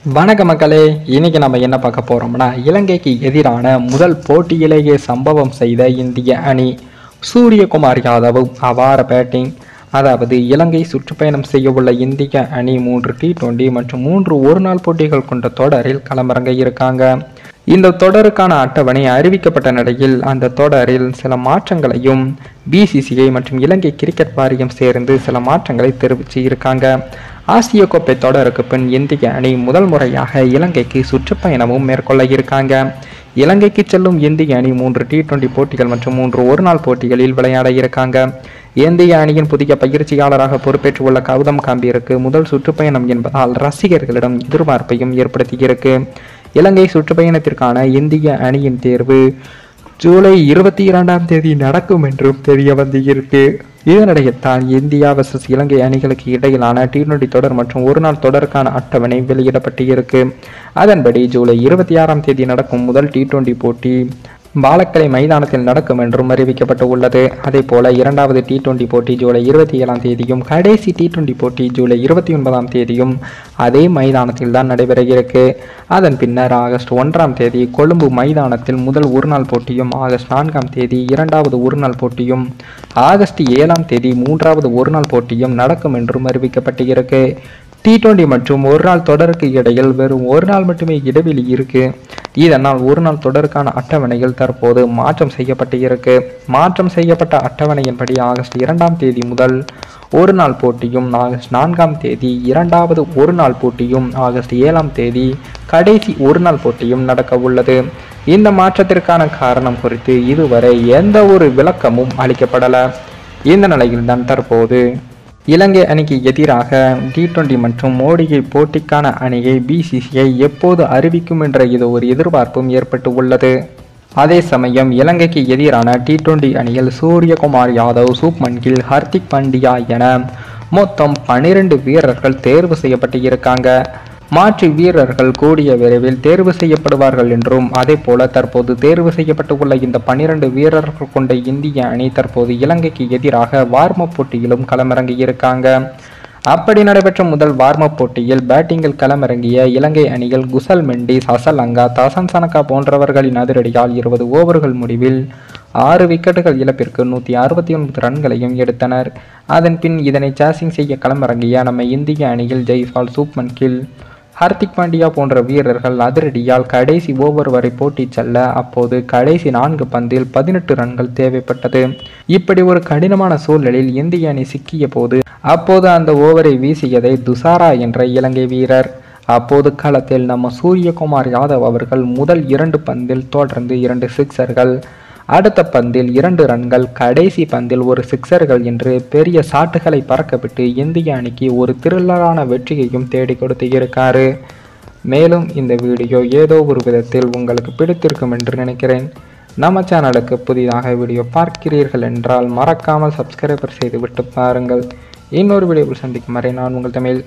வணக்க மக்களே, இன்னைக்கு நம்ம என்ன பார்க்க போறோம்னா, இலங்கைக்கு எதிரான முதல் போட்டியிலேயே சம்பவம் செய்த இந்திய அணி. சூரியகுமார் யாதவும் அபார பேட்டிங். அதாவது இலங்கை சுற்றுப்பயணம் செய்ய உள்ள இந்திய அணி 3 T20 மற்றும் 3 ஒருநாள் போட்டிகள் கொண்ட தொடரில் களமிறங்க இருக்காங்க. இந்த தொடருக்கான அட்டவணை அறிவிக்கப்பட்ட நிலையில் அந்த தொடரில் சில மாற்றங்களையும் BCCI மற்றும் இலங்கை கிரிக்கெட் வாரியம் சேர்ந்து சில மாற்றங்களை தெரிவித்து இருக்காங்க. ஆசிய கோப்பை தொடருக்கு பின் இந்திய அணி முதல் முறையாக இலங்கைக்கு சுற்றுப்பயணமும் மேற்கொள்ள இருக்காங்க. இலங்கைக்கு செல்லும் இந்திய அணி 3 T20 போட்டிகள் மற்றும் 3 ஒருநாள் போட்டிகளில் விளையாட இருக்காங்க. இந்திய அணியின் புதிய பயிற்சியாளராக பொறுப்பேற்றுள்ள கௌதம் கம்பீருக்கு முதல் சுற்றுப்பயணம் என்பதால் ரசிகர்களிடம் எதிர்பார்ப்பையும் ஏற்படுத்தியிருக்கு. இலங்கை சுற்றுப்பயணத்திற்கான இந்திய அணியின் தேர்வு ஜூலை 22 நடக்கும் என்றும் தெரிய வந்திருக்கு. இதனிடையேத்தான் இந்தியா vs இலங்கை அணிகளுக்கு இடையிலான T20 தொடர் மற்றும் ஒருநாள் தொடருக்கான அட்டவணை வெளியிடப்பட்டு இருக்கு. அதன்படி ஜூலை 26 நடக்கும் முதல் T20 போட்டி பாலக்கலை மைதானத்தில் நடக்கும் என்றும் அறிவிக்கப்பட்டு உள்ளது. அதே போல இரண்டாவது T20 போட்டி ஜூலை 27 கடைசி T20 போட்டி ஜூலை 29 அதே மைதானத்தில் தான் நடைபெற இருக்கு. அதன் பின்னர் ஆகஸ்ட் 1 கொழும்பு மைதானத்தில் முதல் ஒருநாள் போட்டியும், ஆகஸ்ட் 4 இரண்டாவது ஒருநாள் போட்டியும், ஆகஸ்ட் 7 மூன்றாவது ஒருநாள் போட்டியும் நடக்கும் என்றும் அறிவிக்கப்பட்டு இருக்கு. T20 மற்றும் ஒருநாள் தொடருக்கு இடையில் வெறும் ஒரு நாள் மட்டுமே இடைவெளி இருக்கு. இதனால் ஒருநாள் தொடருக்கான அட்டவணையில் தற்போது மாற்றம் செய்யப்பட்டு இருக்கு. மாற்றம் செய்யப்பட்ட அட்டவணையின்படி ஆகஸ்ட் 2 முதல் ஒரு நாள் போட்டியும், ஆகஸ்ட் 4 இரண்டாவது ஒரு நாள் போட்டியும், ஆகஸ்ட் 7 கடைசி ஒரு நாள் போட்டியும் நடக்க உள்ளது. இந்த மாற்றத்திற்கான காரணம் குறித்து இதுவரை எந்த ஒரு விளக்கமும் அளிக்கப்படல. இந்த நிலையில் தான் தற்போது இலங்கை அணிக்கு எதிராக T20 மற்றும் ODI போட்டிக்கான அணியை BCCI எப்போது அறிவிக்கும் என்ற இது ஒரு எதிர்பார்ப்பும் ஏற்பட்டு உள்ளது. அதே சமயம் இலங்கைக்கு எதிரான T20 அணியில் சூரியகுமார் யாதவ், சுப்மன் கில், ஹர்திக் பாண்டியா என மொத்தம் 12 வீரர்கள் தேர்வு செய்யப்பட்டு இருக்காங்க. மாற்று வீரர்கள் கூடிய விரைவில் தேர்வு செய்யப்படுவார்கள் என்றும், அதே போல தற்போது தேர்வு செய்யப்பட்டு உள்ள இந்த 12 வீரர்கள் கொண்ட இந்திய அணி தற்போது இலங்கைக்கு எதிராக வார்மப் போட்டியிலும் களமிறங்கி இருக்காங்க. அப்படி நடைபெற்ற முதல் வார்மப் போட்டியில் பேட்டிங்கில் களமிறங்கிய இலங்கை அணியில் குசல் மெண்டிஸ், அசலங்கா, தசன் சனகா போன்றவர்களின் அதிரடியால் 20 ஓவர்கள் முடிவில் 6 விக்கெட்டுகள் இழப்பிற்கு 169 ரன்களையும் எடுத்தனர். அதன் பின் இதனை சேசிங் செய்ய களமிறங்கிய நம்ம இந்திய அணியில் ஜெய்ஸ்வால், சுப்மன் கில், ஹர்திக் பாண்டியா போன்ற வீரர்கள் அதிரடியால் கடைசி ஓவர் வரை போட்டி செல்ல அப்போது கடைசி 4 பந்தில் 18 ரன்கள் தேவைப்பட்டது. இப்படி ஒரு கடினமான சூழலில் இந்திய அணி சிக்கிய போது அப்போது அந்த ஓவரை வீசியதை துசாரா என்ற இலங்கை வீரர். அப்போது களத்தில் நம்ம சூரியகுமார் யாதவ் அவர்கள் முதல் 2 பந்தில் தொடர்ந்து 2 சிக்சர்கள், அடுத்த பந்தில் 2 ரன்கள், கடைசி பந்தில் ஒரு சிக்சர்கள் என்று பெரிய சாட்டுகளை பறக்கவிட்டு இந்திய அணிக்கு ஒரு த்ரில்லரான வெற்றியையும் தேடி கொடுத்து இருக்காரு. மேலும் இந்த வீடியோ ஏதோ ஒரு விதத்தில் உங்களுக்கு பிடித்திருக்கும் என்று நினைக்கிறேன். நம்ம சேனலுக்கு புதிதாக வீடியோ பார்க்கிறீர்கள் என்றால் மறக்காமல் சப்ஸ்கிரைபர் செய்து விட்டு பாருங்கள். இன்னொரு வீடியோவில் சந்திக்கும் வரை நான் உங்கள் தமிழ்.